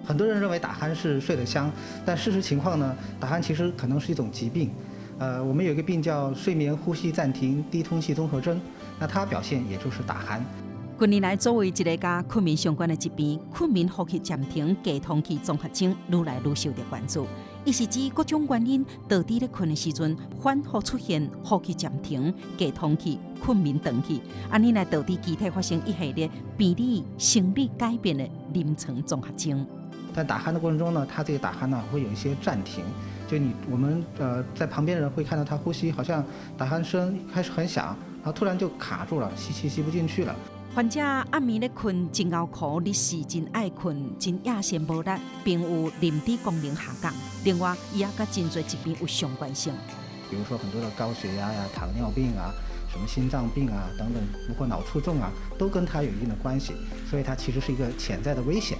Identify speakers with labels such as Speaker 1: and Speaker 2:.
Speaker 1: 很多人认为打鼾是睡得香，但事实情况呢，打鼾其实可能是一种疾病。我们有一个病叫睡眠呼吸暂停低通气综合征，那它表现也就是打鼾。
Speaker 2: 近年来，作为一个甲困眠相关的疾病，困眠呼吸暂停低通气综合征愈来愈受到关注。伊是指各种原因导致咧困的时阵反复出现呼吸暂停、低通气、困眠断气，安尼来导致机体发生一系列病理、生理改变的临床综合征。
Speaker 1: 在打鼾的过程中呢，它这个打鼾呢会有一些暂停，就我们在旁边的人会看到他呼吸好像打鼾声开始很响，然后突然就卡住了，吸气吸不进去了。
Speaker 2: 患者暗暝咧困真熬苦，日时真爱困，真夜间无力，并有认知功能下降。另外，伊也甲真侪疾病有相关性，
Speaker 1: 比如说很多的高血压呀、糖尿病啊、什么心脏病啊等等，包括脑卒中啊，都跟它有一定的关系，所以它其实是一个潜在的危险。